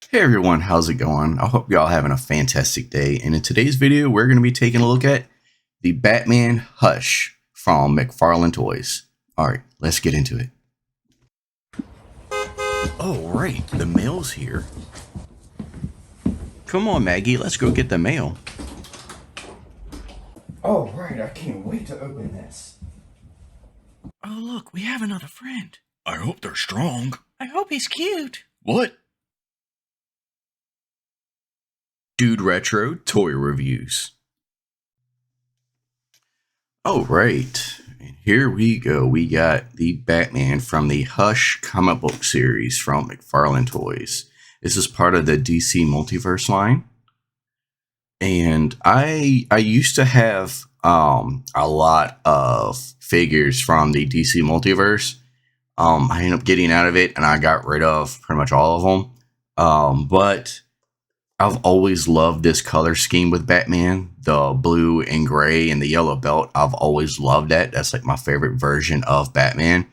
Hey everyone, how's it going? I hope y'all having a fantastic day. And in today's video, we're going to be taking a look at the Batman Hush from Mcfarlane Toys. Alright, let's get into it. Oh, right, the mail's here. Come on, Maggie, let's go get the mail. Oh, right, I can't wait to open this. Oh, look, we have another friend. I hope they're strong. I hope he's cute. What? DudeRetro Toy Reviews. Oh, right. And here we go. We got the Batman from the Hush comic book series from Mcfarlane Toys. This is part of the DC Multiverse line. And I used to have a lot of figures from the DC Multiverse. I ended up getting out of it and I got rid of pretty much all of them. But I've always loved this color scheme with Batman, the blue and gray and the yellow belt. I've always loved that. That's like my favorite version of Batman.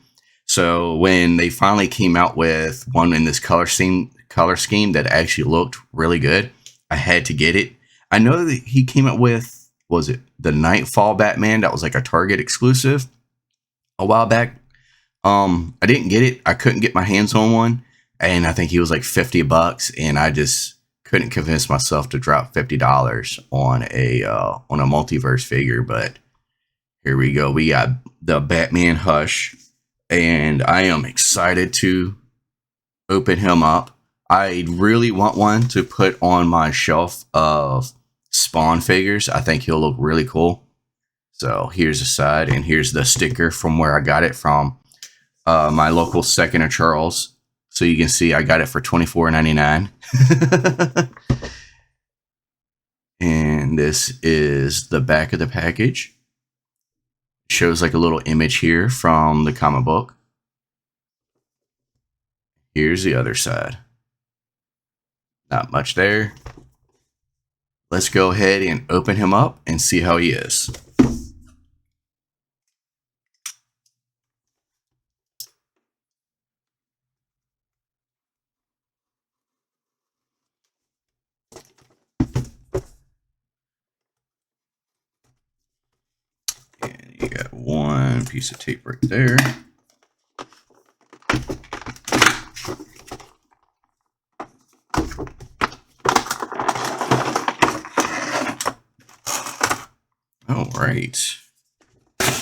So when they finally came out with one in this color scheme that actually looked really good, I had to get it. I know that he came out with, was it the Nightfall Batman? That was like a Target exclusive a while back. I didn't get it. I couldn't get my hands on one. And I think he was like $50 and I just couldn't convince myself to drop $50 on a multiverse figure, but here we go. We got the Batman Hush, and I am excited to open him up. I really want one to put on my shelf of Spawn figures. I think he'll look really cool. So here's the side, and here's the sticker from where I got it from, my local Second of Charles. So you can see I got it for $24.99. And this is the back of the package. It shows like a little image here from the comic book. Here's the other side. Not much there. Let's go ahead and open him up and see how he is. You got one piece of tape right there. All right.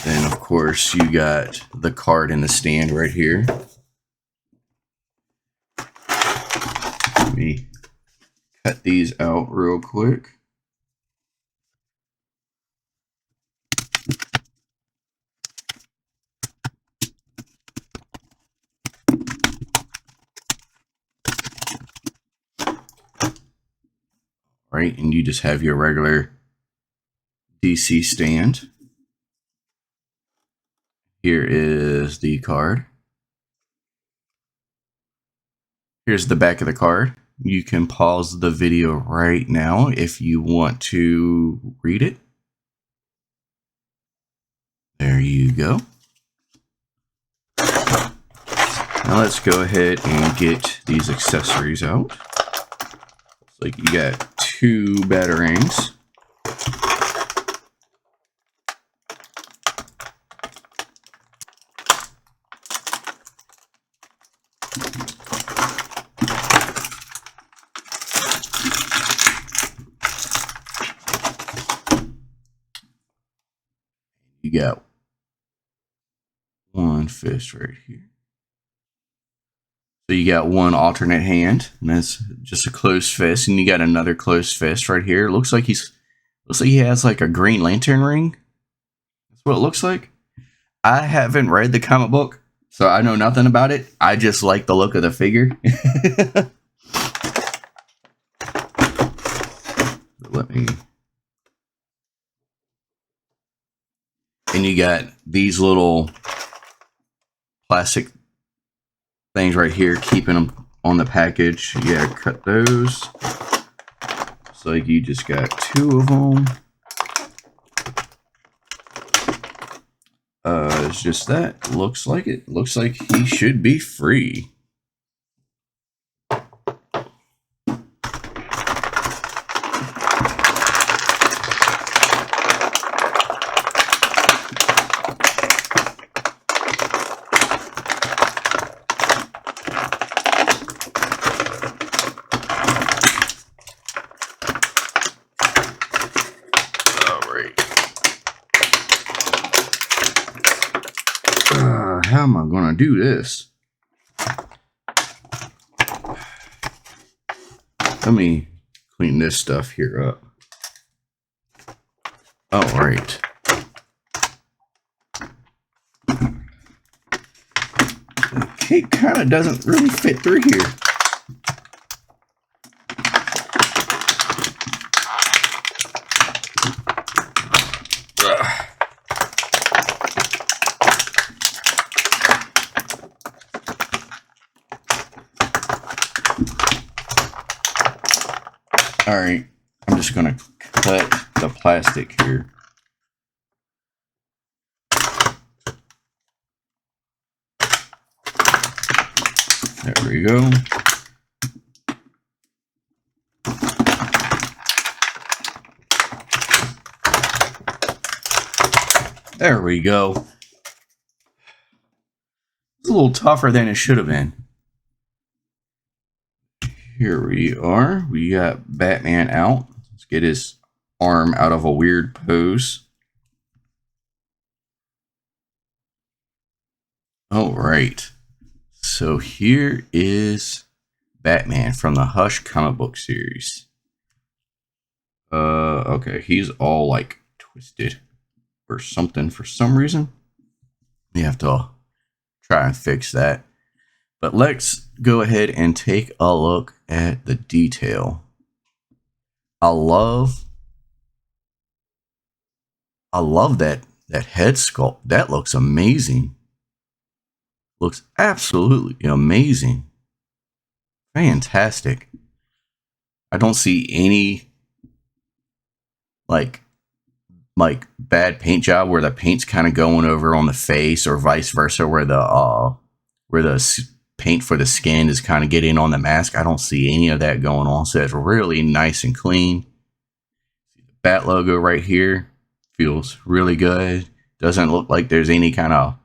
Then, of course, you got the card in the stand right here. Let me cut these out real quick. Right, and you just have your regular DC stand. Here is the card. Here's the back of the card. You can pause the video right now if you want to read it. There you go. Now let's go ahead and get these accessories out. Looks like you got two batarangs. You got one fist right here. So you got one alternate hand, and that's just a closed fist, and you got another closed fist right here. Looks like he has like a Green Lantern ring. That's what it looks like. I haven't read the comic book, so I know nothing about it. I just like the look of the figure. Let me. And you got these little plastic things right here keeping them on the package. You gotta cut those. So you just got two of them. It's just that. Looks like it. Looks like he should be free. how am I going to do this? Let me clean this stuff here up. All right. The cape kind of doesn't really fit through here. All right, I'm just going to cut the plastic here. There we go. There we go. It's a little tougher than it should have been. Here we are. We got Batman out. Let's get his arm out of a weird pose. All right. So here is Batman from the Hush comic book series. Okay, he's all like twisted or something for some reason. We have to try and fix that. But let's go ahead and take a look at the detail. I love that head sculpt. That looks amazing. Looks absolutely amazing. Fantastic. I don't see any like bad paint job where the paint's kind of going over on the face or vice versa, where the paint for the skin is kind of getting on the mask. I don't see any of that going on. So it's really nice and clean. The Bat logo right here feels really good. Doesn't look like there's any kind of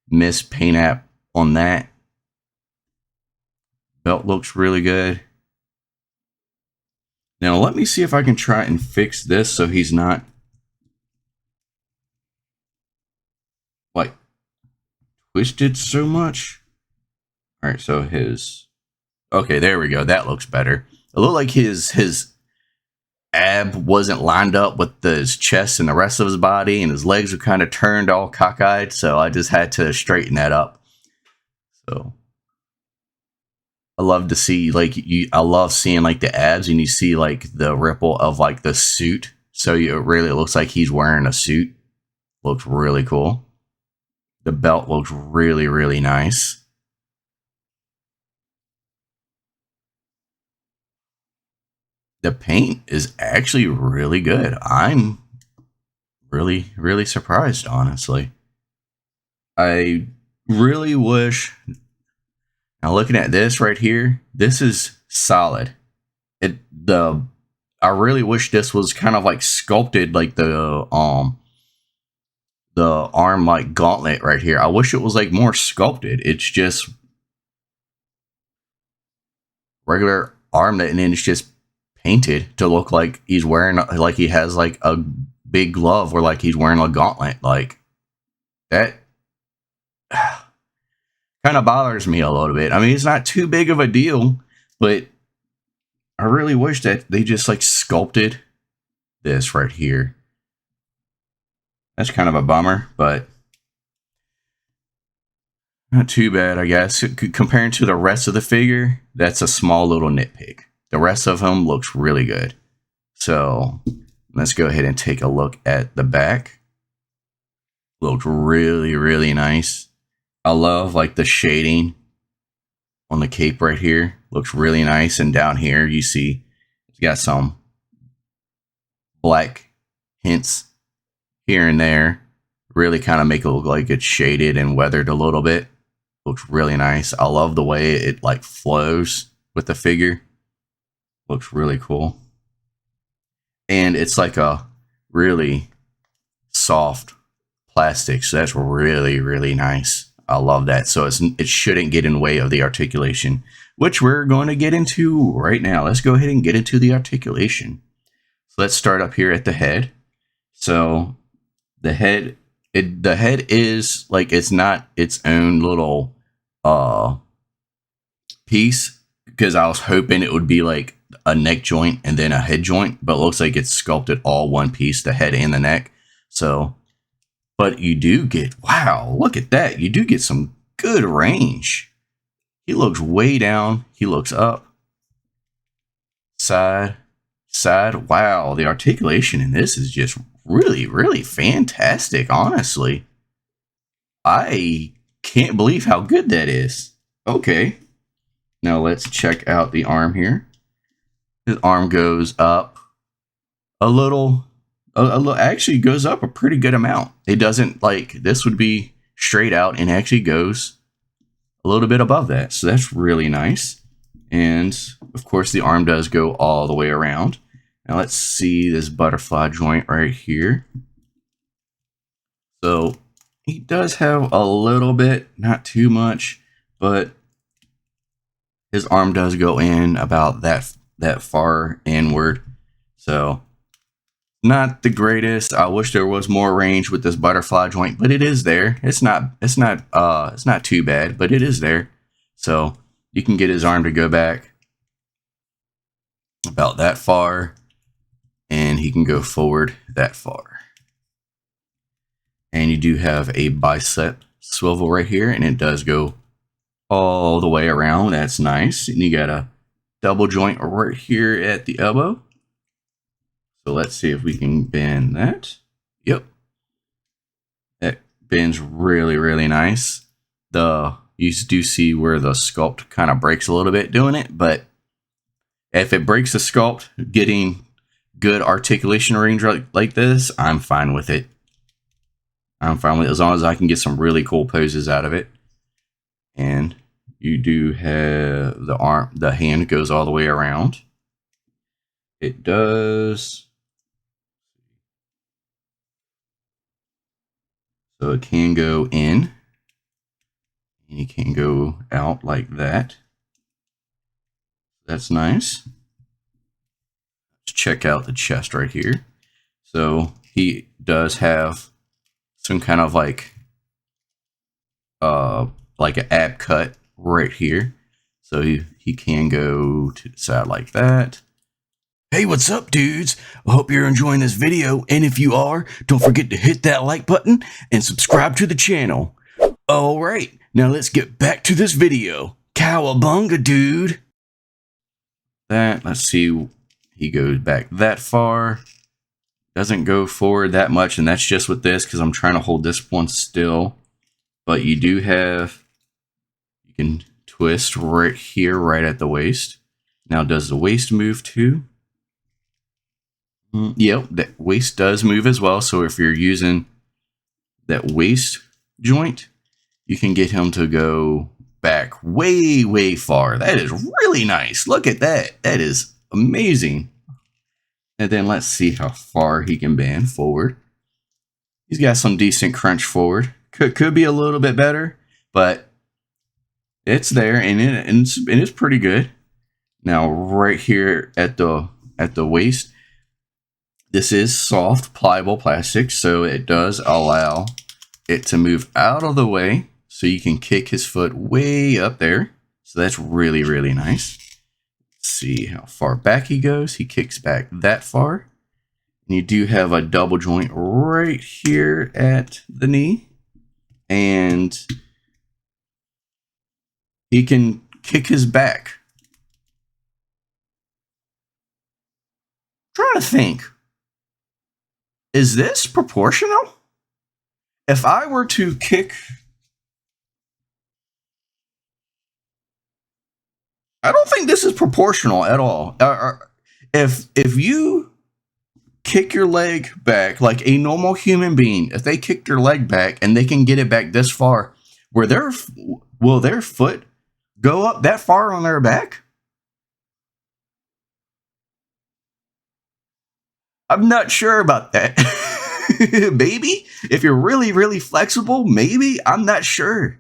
missed paint app on that. Belt looks really good. Now let me see if I can try and fix this so he's not like twisted so much. All right, so okay, there we go. That looks better. It looked like his ab wasn't lined up with his chest and the rest of his body, and his legs were kind of turned all cockeyed. So I just had to straighten that up. So I love to see I love seeing like the abs, and you see like the ripple of like the suit. So it really looks like he's wearing a suit. Looks really cool. The belt looks really, really nice. The paint is actually really good. I'm really, really surprised, honestly. I really wish. Now looking at this right here, this is solid. I really wish this was kind of like sculpted like the arm like gauntlet right here. I wish it was like more sculpted. It's just regular arm and then it's just painted to look like he's wearing, like he has like a big glove or like he's wearing a gauntlet. Like that kind of bothers me a little bit. I mean, it's not too big of a deal, but I really wish that they just like sculpted this right here. That's kind of a bummer, but not too bad, I guess. Comparing to the rest of the figure, that's a small little nitpick. The rest of him looks really good. So let's go ahead and take a look at the back. Looks really, really nice. I love like the shading on the cape right here. Looks really nice. And down here you see it's got some black hints here and there. Really kind of make it look like it's shaded and weathered a little bit. Looks really nice. I love the way it like flows with the figure. Looks really cool. And it's like a really soft plastic. So that's really, really nice. I love that. So it shouldn't get in the way of the articulation, which we're going to get into right now. Let's go ahead and get into the articulation. So let's start up here at the head. So the head the head is like, it's not its own little piece, because I was hoping it would be like a neck joint and then a head joint, but it looks like it's sculpted all one piece, the head and the neck. So, but you do get, wow, look at that. You do get some good range. He looks way down. He looks up. Side. Wow, the articulation in this is just really, really fantastic, honestly. I can't believe how good that is. Okay. Now let's check out the arm here. His arm goes up a little, actually goes up a pretty good amount. It doesn't, like, this would be straight out and actually goes a little bit above that. So that's really nice. And of course the arm does go all the way around. Now let's see this butterfly joint right here. So he does have a little bit, not too much, but his arm does go in about that far inward. So not the greatest. I wish there was more range with this butterfly joint, but it is there. It's not too bad, but it is there. So you can get his arm to go back about that far, and he can go forward that far. And you do have a bicep swivel right here, and it does go all the way around. That's nice. And you got a double joint right here at the elbow. So let's see if we can bend that. Yep. That bends really, really nice. You do see where the sculpt kind of breaks a little bit doing it, but if it breaks the sculpt, getting good articulation range like this, I'm fine with it. I'm fine with it as long as I can get some really cool poses out of it. And you do have the hand goes all the way around. It does. So it can go in, and you can go out like that. That's nice. Let's check out the chest right here. So he does have some kind of like an ab cut right here. So he can go to the side like that. Hey, what's up, dudes? I hope you're enjoying this video, and if you are, don't forget to hit that like button and subscribe to the channel. Alright, now let's get back to this video. Cowabunga, dude! Let's see, he goes back that far. Doesn't go forward that much, and that's just with this because I'm trying to hold this one still. But you do have, you can twist right here, right at the waist. Now, does the waist move too? Yep, that waist does move as well. So if you're using that waist joint, you can get him to go back way, way far. That is really nice. Look at that. That is amazing. And then let's see how far he can bend forward. He's got some decent crunch forward. Could be a little bit better, but it's there, and it's pretty good. Now, right here at the waist, this is soft, pliable plastic, so it does allow it to move out of the way, so you can kick his foot way up there. So that's really, really nice. Let's see how far back he goes. He kicks back that far. And you do have a double joint right here at the knee. And he can kick his back. I'm trying to think. Is this proportional? If I were to kick, I don't think this is proportional at all. If you kick your leg back like a normal human being, if they kick their leg back and they can get it back this far, will their foot go up that far on their back? I'm not sure about that. Maybe if you're really, really flexible, maybe. I'm not sure.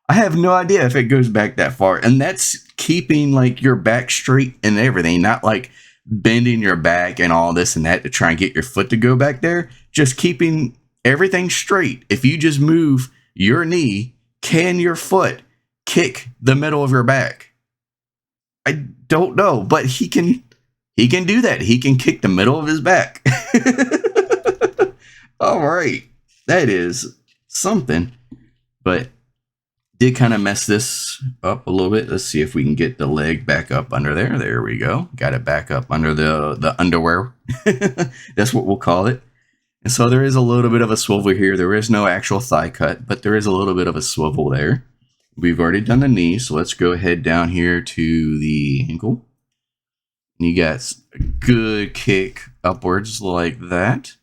I have no idea if it goes back that far. And that's keeping like your back straight and everything, not like bending your back and all this and that to try and get your foot to go back there. Just keeping everything's straight. If you just move your knee, can your foot kick the middle of your back? I don't know, but he can do that. He can kick the middle of his back. All right. That is something. But did kind of mess this up a little bit. Let's see if we can get the leg back up under there. There we go. Got it back up under the underwear. That's what we'll call it. And so there is a little bit of a swivel here. There is no actual thigh cut, but there is a little bit of a swivel there. We've already done the knee, so let's go ahead down here to the ankle. And you got a good kick upwards like that.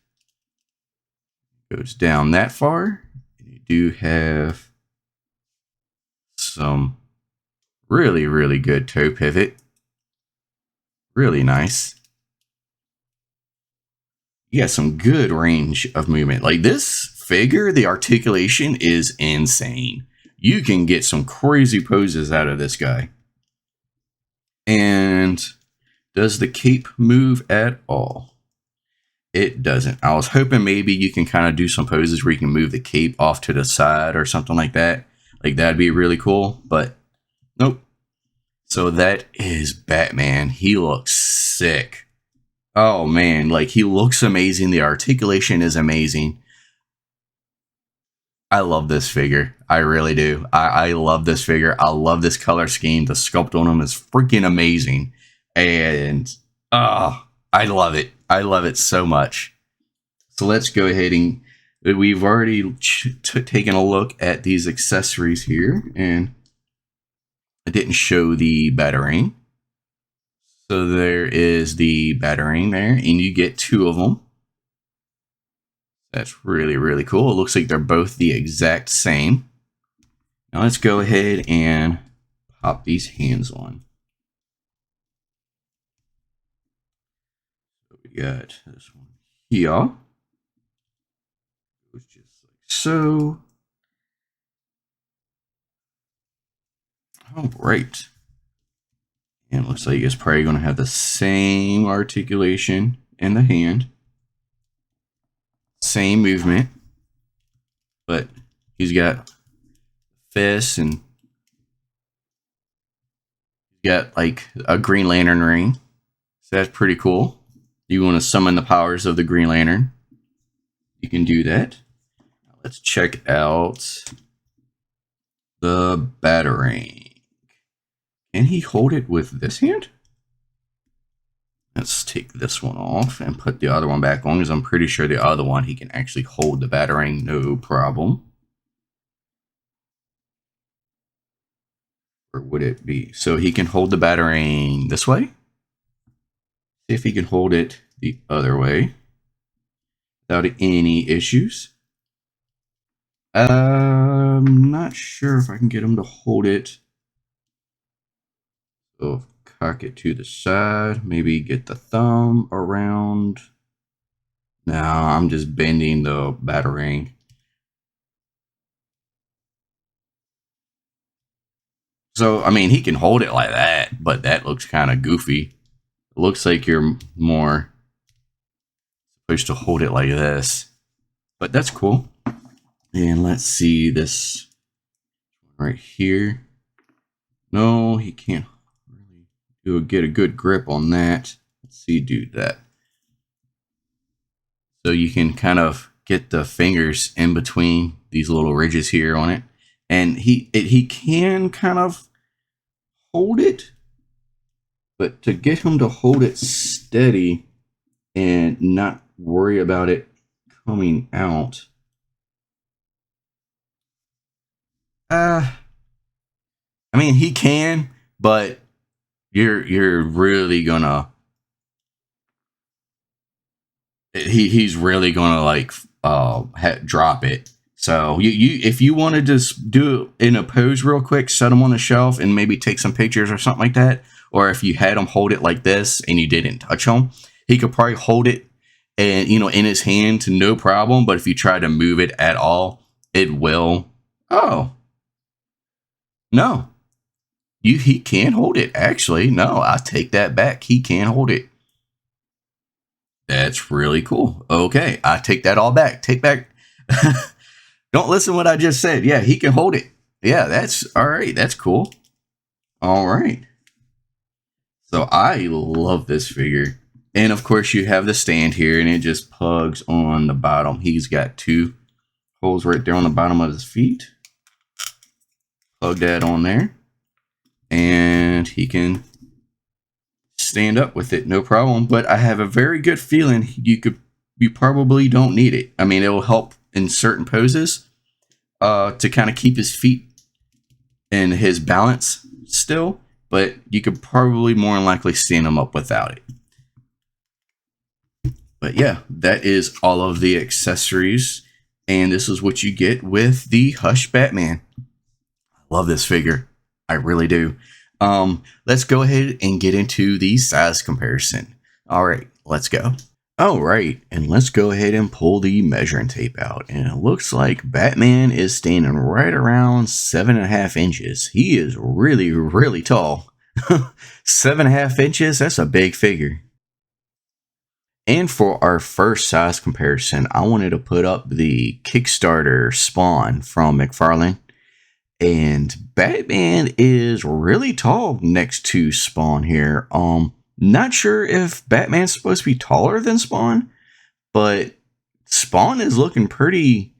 Goes down that far. And you do have some really, really good toe pivot. Really nice. You got some good range of movement. Like this figure, the articulation is insane. You can get some crazy poses out of this guy. And does the cape move at all? It doesn't. I was hoping maybe you can kind of do some poses where you can move the cape off to the side or something like that. Like that'd be really cool, but nope. So that is Batman. He looks sick. Oh man, like he looks amazing. The articulation is amazing. I love this figure. I really do. I love this figure. I love this color scheme. The sculpt on him is freaking amazing. And I love it. I love it so much. So let's go ahead and we've already taken a look at these accessories here, and I didn't show the Batarang. So there is the Batarang there, and you get 2 of them. That's really, really cool. It looks like they're both the exact same. Now let's go ahead and pop these hands on. So we got this one here. Goes just like so. All right. And it looks like it's probably going to have the same articulation in the hand. Same movement. But he's got fists and he's got like a Green Lantern ring. So that's pretty cool. You want to summon the powers of the Green Lantern, you can do that. Let's check out the Batarang. Can he hold it with this hand? Let's take this one off and put the other one back on, because I'm pretty sure the other one he can actually hold the Batarang, no problem. Or would it be? So he can hold the Batarang this way. See if he can hold it the other way without any issues. I'm not sure if I can get him to hold it. So cock it to the side, maybe get the thumb around. No, I'm just bending the Batarang. So, I mean, he can hold it like that, but that looks kind of goofy. It looks like you're more supposed to hold it like this, but that's cool. And let's see this right here. No, he can't really get a good grip on that. Let's see, do that. So you can kind of get the fingers in between these little ridges here on it. And he can kind of hold it, but to get him to hold it steady and not worry about it coming out, I mean, he can, but you're really gonna he's really gonna like drop it. So you if you want to just do it in a pose real quick, set him on the shelf and maybe take some pictures or something like that, or if you had him hold it like this and you didn't touch him, he could probably hold it and in his hand to no problem. But if you try to move it at all, it will. Oh no, he can't hold it. Actually, no, I take that back. He can't hold it. That's really cool. Okay, I take that all back. Take back Don't listen to what I just said. Yeah, he can hold it. Yeah, that's all right. That's cool. All right. So I love this figure. And of course you have the stand here and it just plugs on the bottom. He's got 2 holes right there on the bottom of his feet. Plug that on there. And he can stand up with it, no problem. But I have a very good feeling you probably don't need it. I mean, it will help in certain poses to kind of keep his feet and his balance still, but you could probably more than likely stand him up without it. But yeah, that is all of the accessories, and this is what you get with the Hush Batman. I love this figure. I really do. Let's go ahead and get into the size comparison. All right, let's go. All right, and let's go ahead and pull the measuring tape out. And it looks like Batman is standing right around 7.5 inches. He is really, really tall. 7.5 inches, that's a big figure. And for our first size comparison, I wanted to put up the Kickstarter Spawn from Mcfarlane. And Batman is really tall next to Spawn here. Not sure if Batman's supposed to be taller than Spawn, but Spawn is looking pretty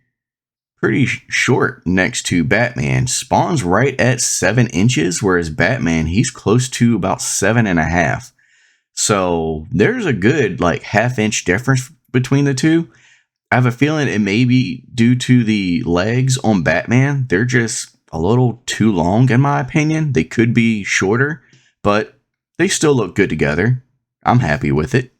short next to Batman. Spawn's right at 7 inches, whereas Batman, he's close to about 7.5. So there's a good like half-inch difference between the two. I have a feeling it may be due to the legs on Batman. They're just a little too long in my opinion. They could be shorter, but they still look good together. I'm happy with it.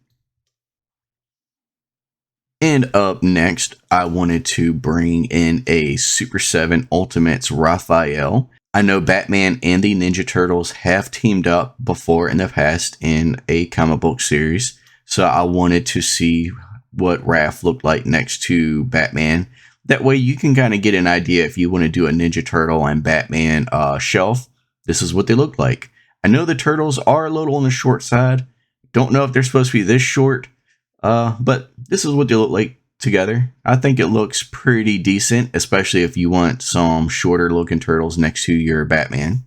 And up next, I wanted to bring in a Super 7 Ultimates Raphael. I know Batman and the Ninja Turtles have teamed up before in the past in a comic book series. So I wanted to see what Raph looked like next to Batman. That way you can kind of get an idea if you want to do a Ninja Turtle and Batman shelf. This is what they look like. I know the turtles are a little on the short side. Don't know if they're supposed to be this short. But this is what they look like together. I think it looks pretty decent, especially if you want some shorter looking turtles next to your Batman.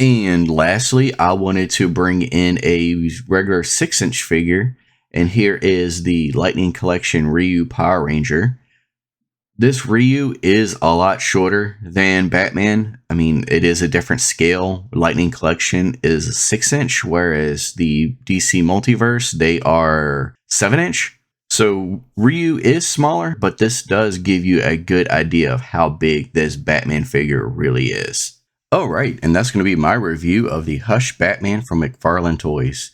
And lastly, I wanted to bring in a regular 6-inch figure. And here is the Lightning Collection Ryu Power Ranger. This Ryu is a lot shorter than Batman. I mean, it is a different scale. Lightning Collection is a 6-inch, whereas the DC Multiverse, they are 7-inch. So Ryu is smaller, but this does give you a good idea of how big this Batman figure really is. Alright, and that's going to be my review of the Hush Batman from Mcfarlane Toys.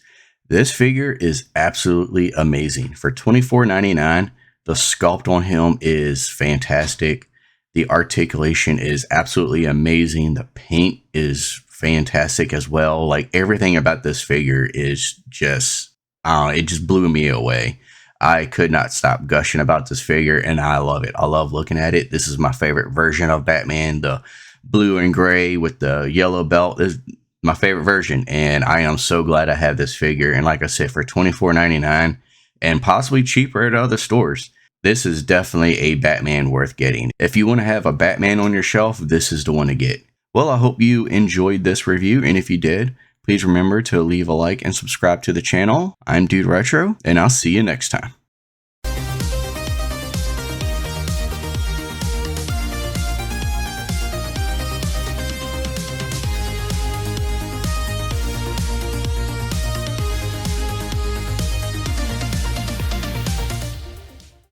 This figure is absolutely amazing. For $24.99, the sculpt on him is fantastic. The articulation is absolutely amazing. The paint is fantastic as well. Like everything about this figure is just, it just blew me away. I could not stop gushing about this figure and I love it. I love looking at it. This is my favorite version of Batman. The blue and gray with the yellow belt is my favorite version. And I am so glad I have this figure. And like I said, for $24.99 and possibly cheaper at other stores, this is definitely a Batman worth getting. If you want to have a Batman on your shelf, this is the one to get. Well, I hope you enjoyed this review, and if you did, please remember to leave a like and subscribe to the channel. I'm DudeRetro, and I'll see you next time.